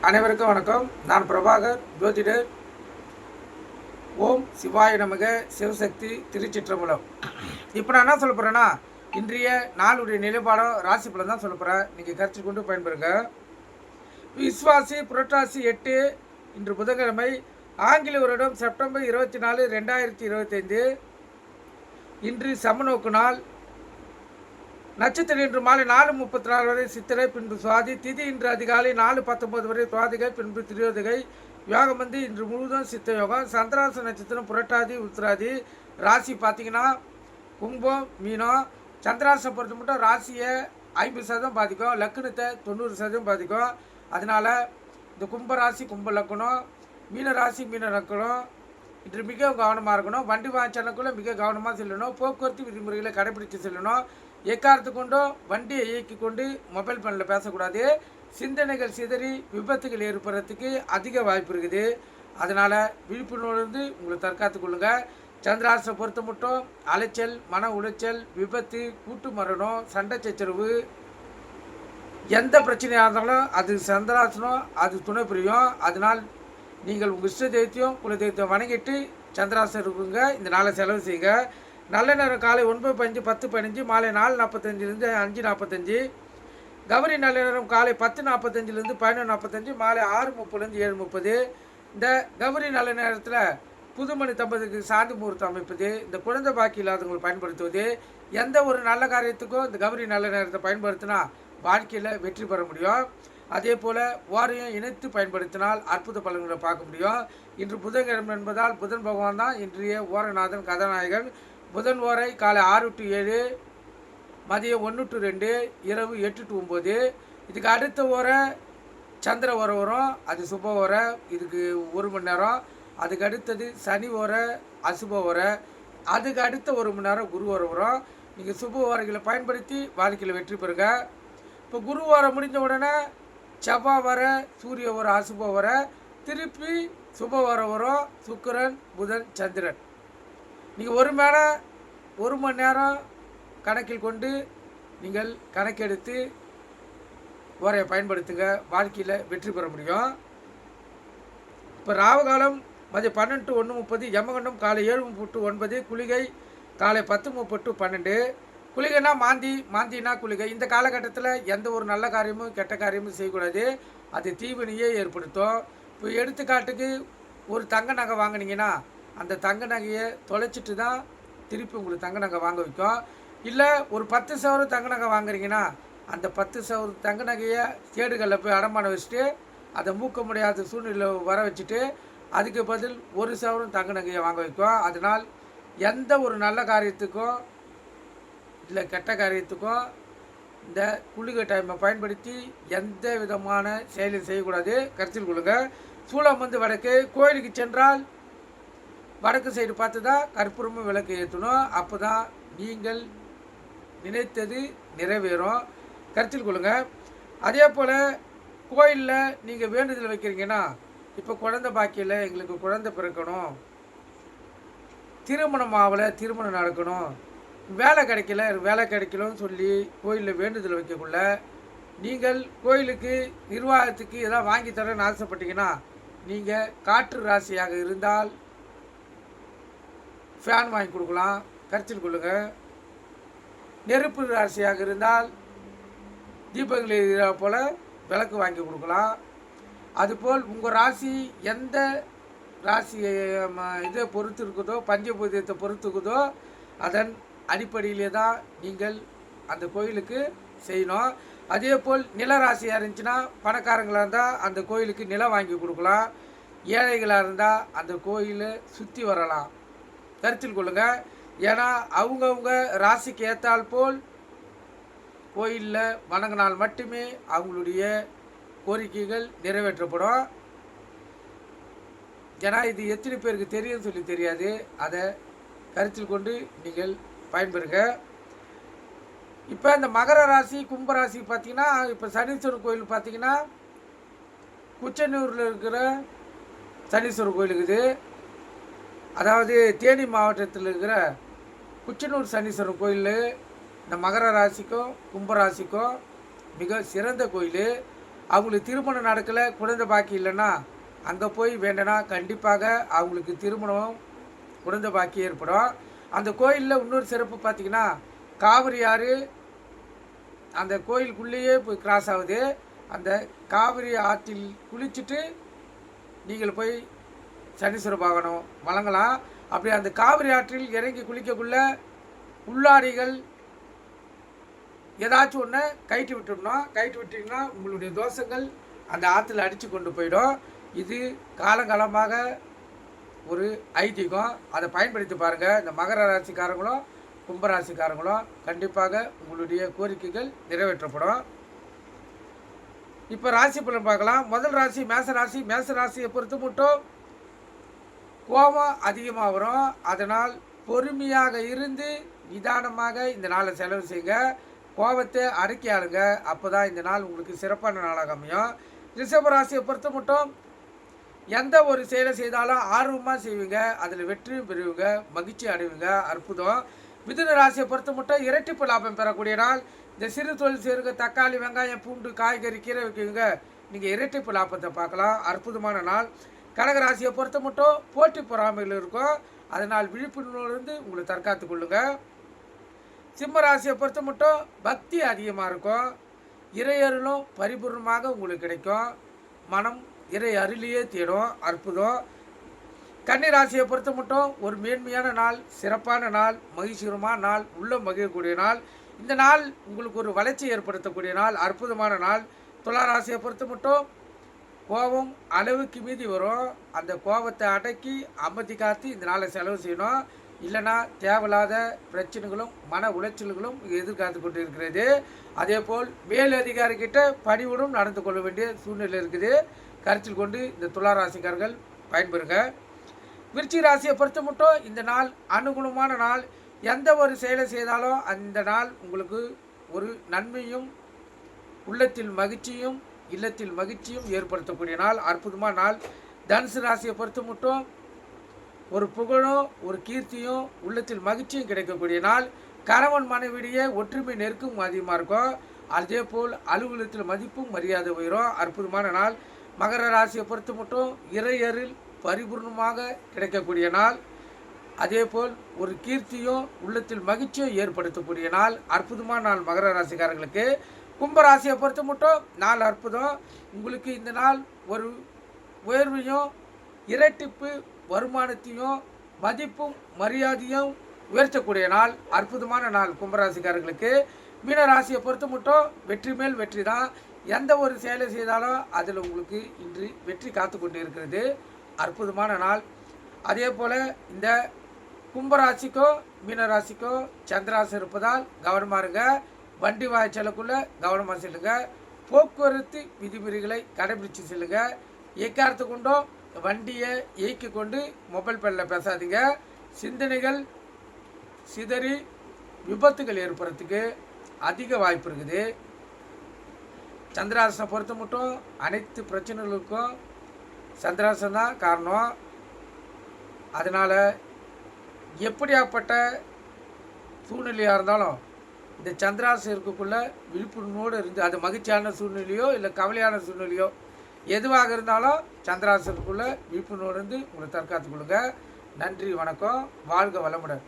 அனைவருக்கும் வணக்கம். நான் பிரபாகர், ஜோதிடர். ஓம் சிவாய நமக. சிவசக்தி, திருச்சிற்றம்பலம். இப்போ நான் என்ன சொல்ல போகிறேன்னா, இன்றைய நாளுடைய நிலைப்பாடம் ராசி பலன் தான் சொல்ல போகிறேன். நீங்கள் கருத்து கொண்டு பயன்பெறுங்க. விஸ்வாசி புரட்டாசி 8 இன்று புதன்கிழமை, ஆங்கில வருடம் செப்டம்பர் 24, 2025. இன்று சமநோக்கு நாள். நட்சத்திரம் இன்று மாலை 4:34 வரை சித்திரை, பின்பு சுவாதி. திதி இன்று அதிகாலை 4:19 வரை துவாதிகை, பின்பு திரியோதிகை. யோகம் வந்து இன்று முழுவதும் சித்த யோகம். சந்திராச நட்சத்திரம் புரட்டாதி, உத்திராதி. ராசி பார்த்தீங்கன்னா கும்பம், மீனம். சந்திராசம் பொறுத்த மட்டும் ராசியை 50% பாதிக்கும், லக்னத்தை 90% பாதிக்கும். அதனால் இந்த கும்ப ராசி கும்ப லக்கணம், மீன ராசி மீன லக்கணம் இன்று மிக கவனமாக இருக்கணும். வண்டி வாங்கிச்சனக்குள்ளே மிக கவனமாக செல்லணும். போக்குவரத்து விதிமுறைகளை கடைபிடித்து செல்லணும். எக்காரத்து கொண்டும் வண்டியை இயக்கி கொண்டு மொபைல் ஃபோனில் பேசக்கூடாது. சிந்தனைகள் சிதறி விபத்துகள் ஏற்படுறதுக்கு அதிக வாய்ப்பு இருக்குது. அதனால் விழிப்புணர்வு உங்களை தற்காத்து கொள்ளுங்கள். சந்திராசை பொறுத்த மட்டும் அலைச்சல், மன உளைச்சல், விபத்து, கூட்டு மரணம், சண்டை சச்சரவு, எந்த பிரச்சனையாக இருந்தாலும் அது சந்திராசனம் அது துணை புரியும். அதனால் நீங்கள் உங்கள் இஷ்ட தெய்வத்தையும் குல தெய்வத்தையும் வணங்கிட்டு சந்திராசனம் இருக்குங்க. இந்த நாளை செலவு செய்யுங்க. நல்ல நேரம் காலை 9:05, 10:15, மாலை 4:45 5:45. கௌரி நல்ல நேரம் காலை 10:45 11:45, மாலை 6:30 7:30. இந்த கௌரி நல்ல நேரத்தில் புதுமணி தம்பதிக்கு சாந்தி முகூர்த்தம் அமைப்பது, இந்த குழந்தை பாக்கி இல்லாதவங்களை பயன்படுத்துவது, எந்த ஒரு நல்ல காரியத்துக்கும் இந்த கௌரி நல்ல நேரத்தை பயன்படுத்தினா வாழ்க்கையில் வெற்றி பெற முடியும். அதே போல் ஓரையும் இணைத்து பயன்படுத்தினால் அற்புத பலன்களை பார்க்க முடியும். இன்று புதன்கிழமை என்பதால் புதன் பகவான் தான் இன்றைய ஓரநாதன் கதாநாயகன். புதன் ஓரை காலை 6 to 7, மதியம் 1 to 2, இரவு 8 to 9. இதுக்கு அடுத்த ஓரை சந்திர ஓரை வரும், அது சுப ஓரை, இதுக்கு 1 மணி நேரம். அதுக்கு அடுத்தது சனி ஓரை, அசுப ஓரை. அதுக்கு அடுத்த 1 மணி நேரம் குரு ஓரை வரும். நீங்கள் சுப ஓரைகளை பயன்படுத்தி வாழ்க்கையில் வெற்றி பெறுங்க. இப்போ குரு ஓரை முடிஞ்ச உடனே செவ்வாய் வர, சூரிய ஓரை, அசுப ஓரை, திருப்பி சுப ஓரை வரும். சுக்கிரன், புதன், சந்திரன். நீங்கள் 1 மணி நேரம் கணக்கில் கொண்டு நீங்கள் கணக்கெடுத்து ஓரையை பயன்படுத்துங்க. வாழ்க்கையில் வெற்றி பெற முடியும். இப்போ ராவகாலம் மதியம் 12 to 1:30, யமகண்டம் காலை 7:30 to 9, குளிகை காலை 10:30 to 12. குளிகைனா மாந்தினா குளிகை. இந்த காலகட்டத்தில் எந்த ஒரு நல்ல காரியமும் கெட்ட காரியமும் செய்யக்கூடாது. அது தீவினையே ஏற்படுத்தும். இப்போ எடுத்துக்காட்டுக்கு ஒரு தங்க நகை வாங்கினீங்கன்னா அந்த தங்க நகையை தொலைச்சிட்டு தான் திருப்பி உங்களுக்கு தங்க நகை வாங்க வைக்கும். இல்லை ஒரு 10 சவரம் தங்க நகை வாங்குறீங்கன்னா அந்த 10 சவரம் தங்க நகையை கேடுகளில் போய் அடமானம் வச்சுட்டு அதை மூக்க முடியாத சூழ்நிலை வர வச்சுட்டு அதுக்கு பதில் 1 சவரம் தங்க நகையை வாங்க வைக்கும். அதனால் எந்த ஒரு நல்ல காரியத்துக்கும் இல்லை கெட்ட காரியத்துக்கும் இந்த குளிகை டைமை பயன்படுத்தி எந்த விதமான செயலும் செய்யக்கூடாது. கருத்தில் கொள்ளுங்க. சூளம் வந்து வடக்கு. கோயிலுக்கு சென்றால் வடக்கு சைடு பார்த்து தான் கற்பூரமும் விளக்கு ஏற்றணும். அப்போ தான் நீங்கள் நினைத்தது நிறைவேறும். கருத்தில் கொள்ளுங்கள். அதே போல் கோயிலில் நீங்கள் வேண்டுதல் வைக்கிறீங்கன்னா, இப்போ குழந்தை பாக்கியில் எங்களுக்கு குழந்தை பிறக்கணும், திருமணம் ஆகலை திருமணம் நடக்கணும், வேலை கிடைக்கலன்னு சொல்லி கோயிலில் வேண்டுதல் வைக்கக்குள்ள நீங்கள் கோயிலுக்கு நிர்வாகத்துக்கு எதாவது வாங்கி தரேன்னு ஆசைப்பட்டீங்கன்னா, நீங்கள் காற்று ராசியாக இருந்தால் ஃபேன் வாங்கி கொடுக்கலாம். கருத்தில் கொள்ளுங்கள். நெருப்பு ராசியாக இருந்தால் தீபங்களை போல் விளக்கு வாங்கி கொடுக்கலாம். அதுபோல் உங்கள் ராசி எந்த ராசி இதை பொறுத்து இருக்குதோ, பஞ்சபூதத்தை பொறுத்து இருக்குதோ, அதன் அடிப்படையிலே தான் நீங்கள் அந்த கோயிலுக்கு செய்யணும். அதே போல் நில ராசியாக இருந்துச்சுன்னா பணக்காரங்களாக இருந்தால் அந்த கோயிலுக்கு நிலம் வாங்கி கொடுக்கலாம். ஏழைகளாக இருந்தால் அந்த கோயிலை சுற்றி வரலாம். கருத்தில் கொள்ளுங்கள். ஏன்னா அவங்கவுங்க ராசிக்கு ஏற்றால் போல் கோயிலில் வணங்கினால் மட்டுமே அவங்களுடைய கோரிக்கைகள் நிறைவேற்றப்படும். ஏன்னா இது எத்தனை பேருக்கு தெரியும்னு சொல்லி தெரியாது. அதை கருத்தில் கொண்டு நீங்கள் பயன்பெறுங்க. இப்போ இந்த மகர ராசி கும்பராசி பார்த்திங்கன்னா, இப்போ சனீஸ்வரர் கோயில் பார்த்திங்கன்னா குச்சனூரில் இருக்கிற சனீஸ்வரர் கோயில் இருக்குது. அதாவது தேனி மாவட்டத்தில் இருக்கிற குச்சனூர் சனீஸ்வரர் கோயில் இந்த மகர ராசிக்கும் கும்பராசிக்கும் மிக சிறந்த கோயில். அவங்களுக்கு திருமணம் நடக்கலை, குழந்தை பாக்கி இல்லைன்னா அங்கே போய் வேண்டனா கண்டிப்பாக அவங்களுக்கு திருமணம் குழந்தை பாக்கி ஏற்படும். அந்த கோயிலில் இன்னொரு சிறப்பு பார்த்திங்கன்னா, காவிரி ஆறு அந்த கோயிலுக்குள்ளேயே போய் கிராஸ் ஆகுது. அந்த காவிரி ஆற்றில் குளிச்சுட்டு நீங்கள் போய் சனீஸ்வர வாகனம் வழங்கலாம். அப்படி அந்த காவிரி ஆற்றில் இறங்கி குளிக்கக்குள்ள உள்ளாடிகள் ஏதாச்சும் ஒன்று கைட்டு விட்டுடணும். கைட்டு விட்டிங்கன்னா உங்களுடைய தோஷங்கள் அந்த ஆற்றுல அடித்து கொண்டு போயிடும். இது காலங்காலமாக ஒரு ஐதீகம். அதை பயன்படுத்தி பாருங்கள். இந்த மகர ராசிக்காரங்களும் கும்பராசிக்காரங்களும் கண்டிப்பாக உங்களுடைய கோரிக்கைகள் நிறைவேற்றப்படும். இப்போ ராசி பலன் பார்க்கலாம். முதல் ராசி மேசராசி. மேசராசியை பொறுத்து மட்டும் கோபம் அதிகமாக வரும். அதனால் பொறுமையாக இருந்து நிதானமாக இந்த நாளை செலவு செய்யுங்க. கோபத்தை அடக்கி ஆளுங்க. அப்போ தான் இந்த நாள் உங்களுக்கு சிறப்பான நாளாக அமையும். ரிஷபராசியை பொறுத்த மட்டும் எந்த ஒரு செயலை செய்தாலும் ஆர்வமாக செய்வீங்க. அதில் வெற்றியும் பெறுவீங்க, மகிழ்ச்சி அடைவீங்க. அற்புதம். மிதுன ராசியை பொறுத்த மட்டும் இரட்டிப்பு லாபம் பெறக்கூடிய நாள். இந்த சிறு தொழில் செய்யுங்க. தக்காளி, வெங்காயம், பூண்டு, காய்கறி, கீரை வைக்குவீங்க. நீங்கள் இரட்டிப்பு லாபத்தை பார்க்கலாம். அற்புதமான நாள். கடகராசியை பொறுத்த மட்டும் போட்டி பொறாமைகள் இருக்கும். அதனால் விழிப்புணர்வுலேருந்து உங்களை தற்காத்து கொள்ளுங்கள். சிம்ம ராசியை பொறுத்த மட்டும் பக்தி அதிகமாக இருக்கும். இறையருளும் பரிபூர்ணமாக உங்களுக்கு கிடைக்கும். மனம் இறை அருளியே தேடும். அற்புதம். கன்னி ராசியை பொறுத்த மட்டும் ஒரு மேன்மையான நாள், சிறப்பான நாள், மகிழ்ச்சிகரமான நாள், உள்ள மகிழக்கூடிய நாள். இந்த நாள் உங்களுக்கு ஒரு வளர்ச்சி ஏற்படுத்தக்கூடிய நாள், அற்புதமான நாள். துலா ராசியை பொறுத்த மட்டும் கோபம் அளவுக்கு மீதி வரும். அந்த கோபத்தை அடக்கி அமைதி காத்து இந்த நாளை செலவு செய்யணும். இல்லைனா தேவையில்லாத பிரச்சனைகளும் மன உளைச்சல்களும் எதிர்காத்து கொண்டு இருக்கிறது. அதே போல் மேல் அதிகாரிகிட்ட பணிவுடன் நடந்து கொள்ள வேண்டிய சூழ்நிலை இருக்குது. கருத்தில் கொண்டு இந்த துலா ராசிக்காரர்கள் பயன்பெறுங்க. விருச்சிக ராசியை பொறுத்த மட்டும் இந்த நாள் அனுகூலமான நாள். எந்த ஒரு செயலை செய்தாலும் அந்த நாள் உங்களுக்கு ஒரு நன்மையும் உள்ளத்தில் மகிழ்ச்சியும் இல்லத்தில் மகிழ்ச்சியும் ஏற்படுத்தக்கூடிய நாள், அற்புதமான நாள். தனுசு ராசியை பொறுத்த மட்டும் ஒரு புகழும் ஒரு கீர்த்தியும் உள்ளத்தில் மகிழ்ச்சியும் கிடைக்கக்கூடிய நாள். கணவன் மனைவிடையே ஒற்றுமை நெருக்கம் அதிகமாக இருக்கும். அதே போல் அலுவலகத்தில் மதிப்பும் மரியாதை உயரும். அற்புதமான நாள். மகர ராசியை பொறுத்த மட்டும் இறையரில் பரிபூர்ணமாக கிடைக்கக்கூடிய நாள். அதே போல் ஒரு கீர்த்தியும் உள்ளத்தில் மகிழ்ச்சியும் ஏற்படுத்தக்கூடிய நாள், அற்புதமான நாள் மகர ராசிக்காரர்களுக்கு. கும்பராசியை பொறுத்த மட்டும் நாள் அற்புதம். உங்களுக்கு இந்த நாள் ஒரு உயர்வையும் இரட்டிப்பு வருமானத்தையும் மதிப்பும் மரியாதையும் உயர்த்தக்கூடிய நாள், அற்புதமான நாள் கும்பராசிக்காரர்களுக்கு. மீனராசியை பொறுத்த மட்டும் வெற்றி மேல் வெற்றி தான். எந்த ஒரு செயலை செய்தாலும் அதில் உங்களுக்கு இன்று வெற்றி காத்து கொண்டு இருக்கிறது, அற்புதமான நாள். அதே போல் இந்த கும்பராசிக்கோ மீனராசிக்கோ சந்திராசி இருப்பதால் கவனமாக இருங்க. வண்டி வாய்ச்சலுக்குள்ளே கவனமாக செல்லுங்க. போக்குவரத்து விதிமுறைகளை கடைபிடிச்சு செல்லுங்க. எக்காரத்து கொண்டோ வண்டியை இயக்கி கொண்டு மொபைல் பேனில் பேசாதீங்க. சிந்தனைகள் சிதறி விபத்துகள் ஏற்படுறதுக்கு அதிக வாய்ப்பு இருக்குது. சந்திராசனை பொறுத்த மட்டும் அனைத்து பிரச்சனைகளுக்கும் சந்திராசன் தான் காரணம். அதனால் எப்படியாப்பட்ட சூழ்நிலையாக இருந்தாலும் இந்த சந்திராசம் இருக்கக்குள்ள விழிப்புணர்வோடு இருந்து, அது மகிழ்ச்சியான சூழ்நிலையோ இல்லை கவலையான சூழ்நிலையோ எதுவாக இருந்தாலும் சந்திராசனுக்குள்ளே விழிப்புணர்வோடு இருந்து உங்களை தற்காத்துக் கொள்ளுங்க. நன்றி, வணக்கம், வாழ்க வளமுடன்.